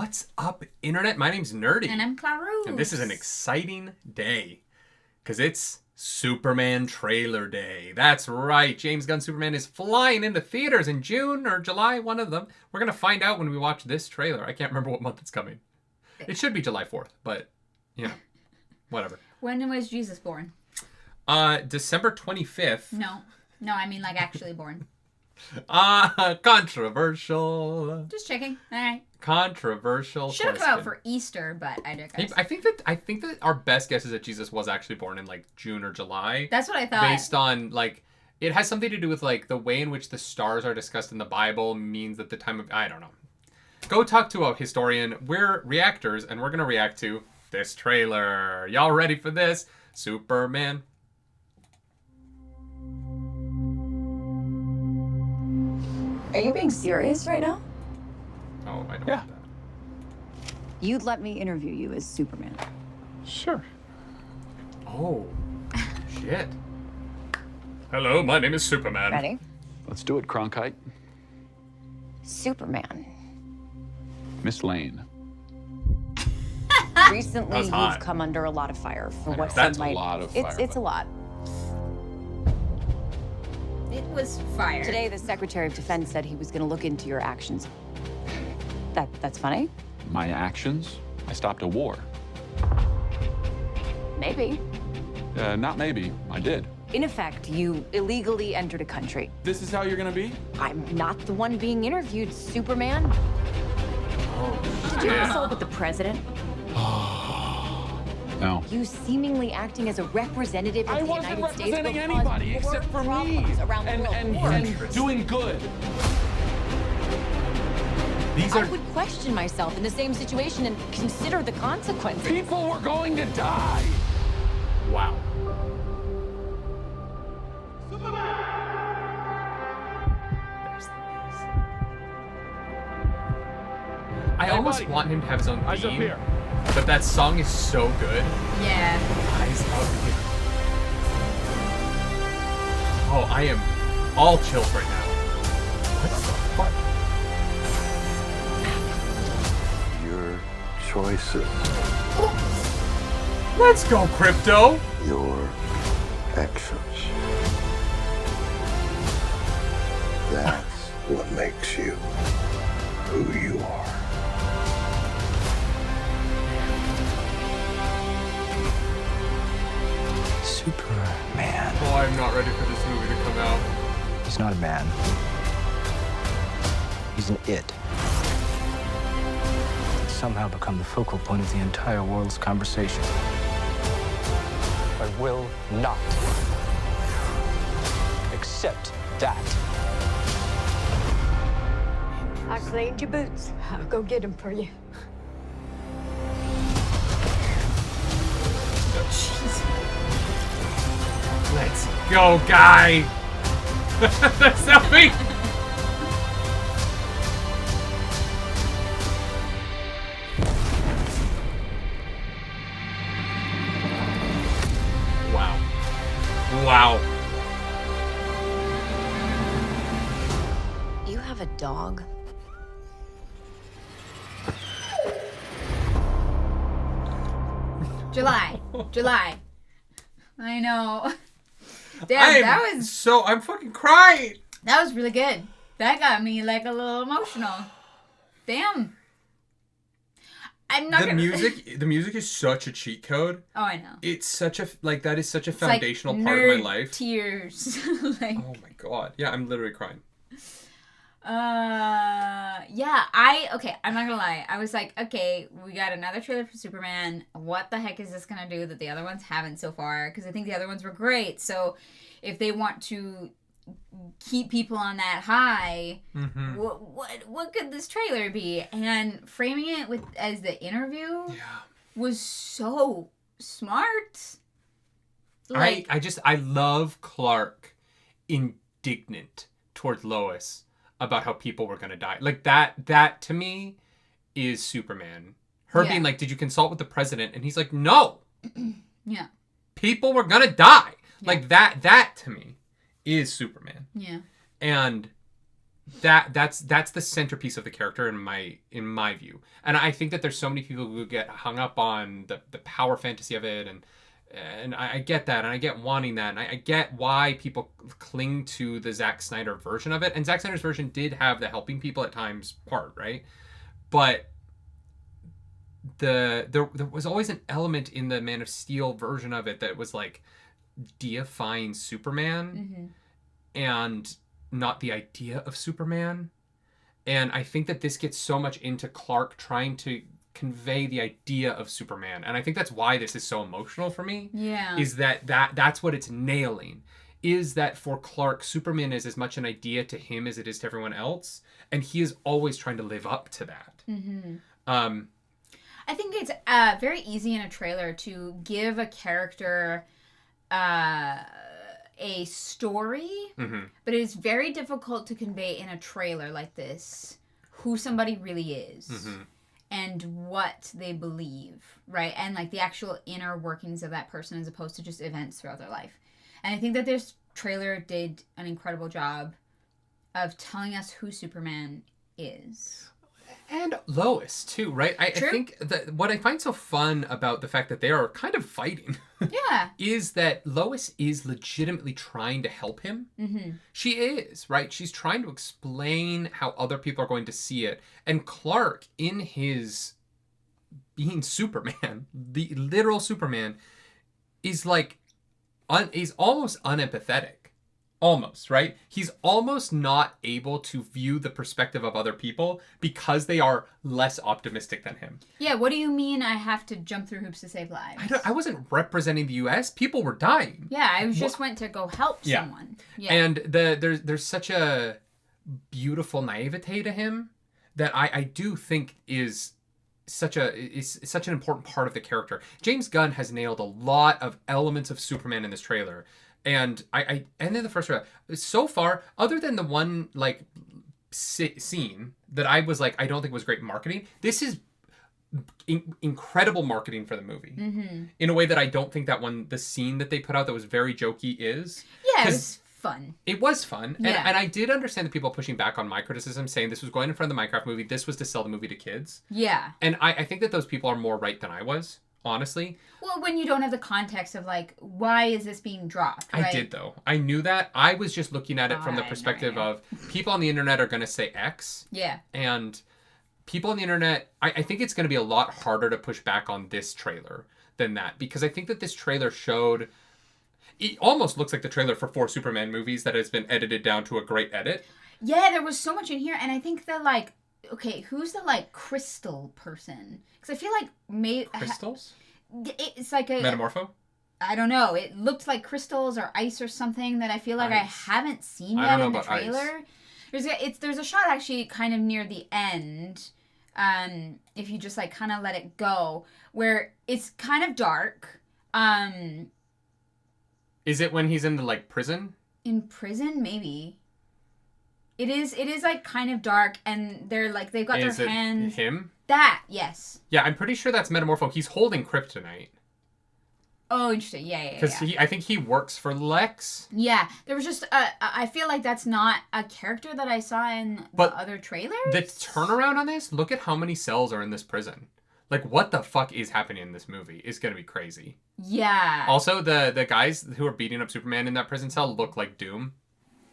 What's up, Internet? My name's Nerdy. And I'm Clarus. And this is an exciting day. Because it's Superman trailer day. That's right. James Gunn Superman is flying into theaters in June or July, one of them. We're going to find out when we watch this trailer. I can't remember what month it's coming. It should be July 4th, but, you know, whatever. When was Jesus born? December 25th. No, I mean like actually born. Controversial. Just checking. All right. Controversial. Should have come out for Easter, but I digress. I think that our best guess is that Jesus was actually born in like June or July. That's what I thought. Based on like, it has something to do with like the way in which the stars are discussed in the Bible means that the time of, I don't know. Go talk to a historian. We're reactors, and we're gonna react to this trailer. Y'all ready for this? Superman. Are you being serious right now? Oh, I don't want that. You'd let me interview you as Superman. Sure. Oh, shit. Hello, my name is Superman. Ready? Let's do it, Cronkite. Superman. Miss Lane. Recently, That's hot. you've come under a lot of fire for what That's some might... a lot of fire. It's a lot. It was fire. Today, the Secretary of Defense said he was going to look into your actions. That's funny? My actions? I stopped a war. Maybe. Not maybe. I did. In effect, you illegally entered a country. This is how you're gonna be? I'm not the one being interviewed, Superman. Oh, Did you shit. consult with the president? No. You seemingly acting as a representative of I the wasn't United States will representing cause anybody more except for me. problems around the world. More. And doing good. These I are... would question myself in the same situation and consider the consequences. People were going to die. Wow. I almost buddy. want him to have his own Eyes up theme, here. but that song is so good. Yeah. Eyes up here. Oh, I am all chills right now. What the fuck? Your choices, Let's go, Crypto! your actions. That's what makes you who you are. Superman. Oh, I'm not ready for this movie to come out. He's not a man. He's an it. He's somehow become the focal point of the entire world's conversation. I will not accept that. I cleaned your boots. I'll go get them for you. Let's go, guy! Selfie! Wow. Wow. You have a dog? July. I know. Damn, I'm fucking crying! that was really good. That got me like a little emotional. Damn. I'm not The gonna... music is such a cheat code. Oh, I know. It's such a, like, that is such a It's like foundational part of my nerd life. Tears. Like, Oh my god. Yeah, I'm literally crying. yeah, okay, I'm not gonna lie. I was like, okay, we got another trailer for Superman. What the heck is this gonna do that the other ones haven't so far? Because I think the other ones were great. So if they want to keep people on that high, what could this trailer be? And framing it as the interview was so smart. Like, I love Clark indignant towards Lois about how people were gonna die. Like that to me is Superman. Her being like, did you consult with the president? And he's like, no. Yeah. People were gonna die. Yeah. Like that to me is Superman. Yeah. And that's the centerpiece of the character in my view. And I think that there's so many people who get hung up on the power fantasy of it, and I get that, and I get wanting that, and I get why people cling to the Zack Snyder version of it. And Zack Snyder's version did have the helping people at times part, right? But there was always an element in the Man of Steel version of it that was like deifying Superman and not the idea of Superman. And I think that this gets so much into Clark trying to convey the idea of Superman, and I think that's why this is so emotional for me. Yeah, is that's what it's nailing, is that for Clark, Superman is as much an idea to him as it is to everyone else, and he is always trying to live up to that. I think it's very easy in a trailer to give a character a story, but it is very difficult to convey in a trailer like this who somebody really is. And what they believe, right? And like the actual inner workings of that person as opposed to just events throughout their life. And I think that this trailer did an incredible job of telling us who Superman is. And Lois, too, right? I think that what I find so fun about the fact that they are kind of fighting is that Lois is legitimately trying to help him. She is, right? She's trying to explain how other people are going to see it. And Clark, in his being Superman, the literal Superman, is like, is almost unempathetic. Almost, right? He's almost not able to view the perspective of other people because they are less optimistic than him. Yeah, what do you mean I have to jump through hoops to save lives? I wasn't representing the U.S. People were dying. Yeah, I just went to go help someone. Yeah. And there's such a beautiful naivete to him that I do think is such an important part of the character. James Gunn has nailed a lot of elements of Superman in this trailer. And I ended the first round. So far, other than the one like scene that I was like, I don't think was great marketing, this is incredible marketing for the movie. In a way that I don't think the scene that they put out that was very jokey is. Yeah, it was fun. It was fun. Yeah. And I did understand the people pushing back on my criticism, saying this was going in front of the Minecraft movie. This was to sell the movie to kids. Yeah. And I think that those people are more right than I was. Honestly. Well, when you don't have the context of like, why is this being dropped? Right? I did though. I knew that. I was just looking at it from the perspective of people on the internet are going to say X. Yeah. And people on the internet, I think it's going to be a lot harder to push back on this trailer than that, because I think that this trailer showed. It almost looks like the trailer for 4 Superman movies that has been edited down to a great edit. Yeah, there was so much in here, and I think that like. Okay, who's the like crystal person? Because I feel like Crystals? It's like a Metamorpho? I don't know. It looked like crystals or ice or something that I feel like I haven't seen yet in the trailer. There's a shot actually kind of near the end, if you just like kind of let it go, where it's kind of dark. Is it when he's in the like prison? In prison, maybe. It is like kind of dark, and they're like they've got their hands. Him? That, yes. Yeah, I'm pretty sure that's Metamorpho. He's holding kryptonite. Oh, interesting. Yeah. Because I think he works for Lex. Yeah, there was just I feel like that's not a character that I saw in the other trailers. The turnaround on this, look at how many cells are in this prison. Like, what the fuck is happening in this movie is going to be crazy. Yeah. Also, the guys who are beating up Superman in that prison cell look like Doom.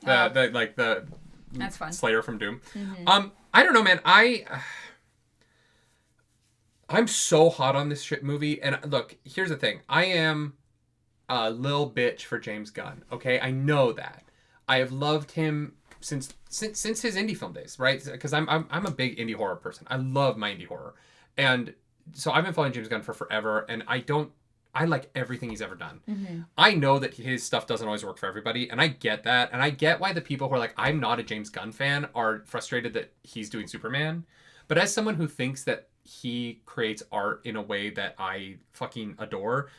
That's fun. Slayer from Doom. I don't know, man. I'm so hot on this movie. And look, here's the thing. I am a little bitch for James Gunn. Okay, I know that. I have loved him since his indie film days, right? Because I'm a big indie horror person. I love my indie horror, and so I've been following James Gunn for forever. And I like everything he's ever done. I know that his stuff doesn't always work for everybody, and I get that. And I get why the people who are like, I'm not a James Gunn fan, are frustrated that he's doing Superman. But as someone who thinks that he creates art in a way that I fucking adore,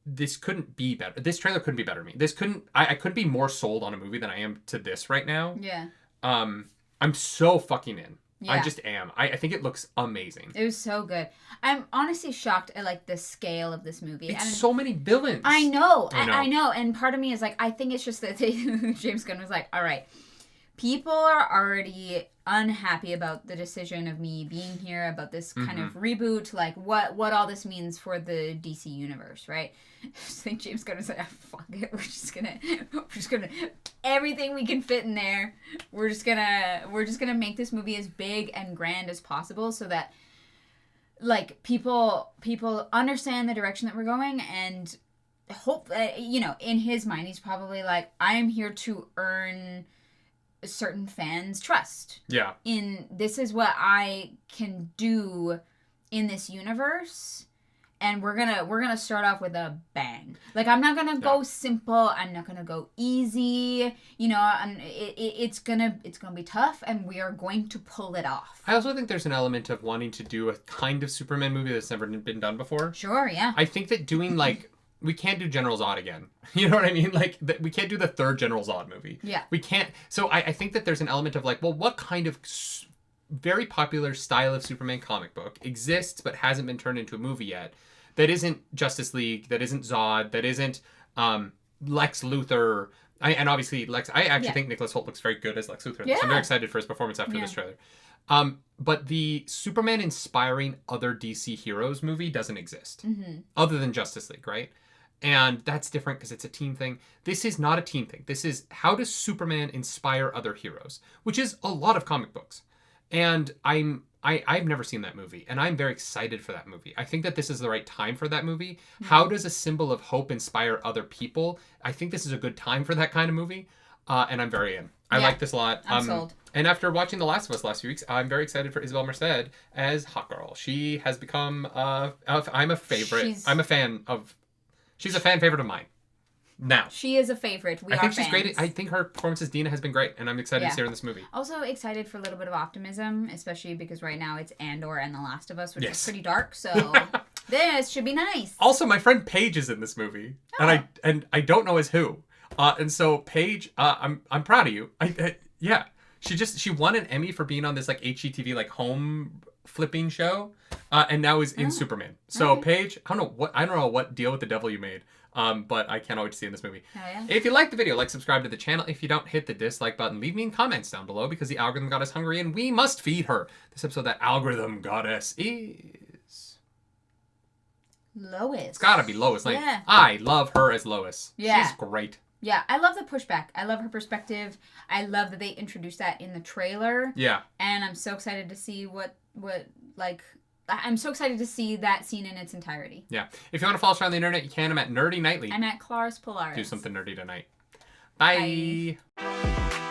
this couldn't be better. This trailer couldn't be better to me. I couldn't be more sold on a movie than I am to this right now. Yeah. I'm so fucking in. Yeah. I just am. I think it looks amazing. It was so good. I'm honestly shocked at like the scale of this movie. It's so many villains. I know. I know. And part of me is like, I think it's just that James Gunn was like, all right, people are already unhappy about the decision of me being here, about this kind of reboot, like what all this means for the DC universe, right? I think James gonna say, fuck it, we're just gonna everything we can fit in there. We're just gonna make this movie as big and grand as possible, so that like people understand the direction that we're going, and hope that, you know, in his mind he's probably like, I am here to earn certain fans' trust. Yeah. This is what I can do in this universe, and we're gonna start off with a bang. Like, I'm not gonna go simple. I'm not gonna go easy. You know, and it's gonna be tough, and we are going to pull it off. I also think there's an element of wanting to do a kind of Superman movie that's never been done before. Sure. Yeah. I think that doing like. We can't do General Zod again. You know what I mean? Like, we can't do the third General Zod movie. Yeah. We can't. So I think that there's an element of like, well, what kind of very popular style of Superman comic book exists but hasn't been turned into a movie yet that isn't Justice League, that isn't Zod, that isn't Lex Luthor. And obviously, I actually think Nicholas Hoult looks very good as Lex Luthor. Yeah. So I'm very excited for his performance after this trailer. But the Superman inspiring other DC heroes movie doesn't exist. Other than Justice League, right? And that's different because it's a team thing. This is not a team thing. This is how does Superman inspire other heroes, which is a lot of comic books. And I've never seen that movie, and I'm very excited for that movie. I think that this is the right time for that movie. How does a symbol of hope inspire other people? I think this is a good time for that kind of movie, and I'm very in. I like this a lot. I'm sold. And after watching The Last of Us last few weeks, I'm very excited for Isabel Merced as Hawkgirl. She has become, I'm a favorite. She's a fan favorite of mine. Now. She is a favorite. I think she's great. I think her performance as Dina has been great, and I'm excited to see her in this movie. Also excited for a little bit of optimism, especially because right now it's Andor and The Last of Us, which is pretty dark, so this should be nice. Also, my friend Paige is in this movie, and I don't know as who. And so Paige, I'm proud of you. Yeah. She won an Emmy for being on this like HGTV like home flipping show, and now is in Superman. So Paige, I don't know what deal with the devil you made, but I can't wait to see in this movie. If you like the video, subscribe to the channel. If you don't, hit the dislike button. Leave me in comments down below because the algorithm got us hungry and we must feed her. This episode, that algorithm goddess is Lois. It's gotta be Lois Lane. Yeah. I love her as Lois. Yeah. She's great. Yeah, I love the pushback. I love her perspective. I love that they introduced that in the trailer. Yeah. And I'm so excited to see I'm so excited to see that scene in its entirety. Yeah. If you want to follow us around the internet, you can. I'm at Nerdy Nightly. I'm at Claris Polaris. Do something nerdy tonight. Bye. Bye.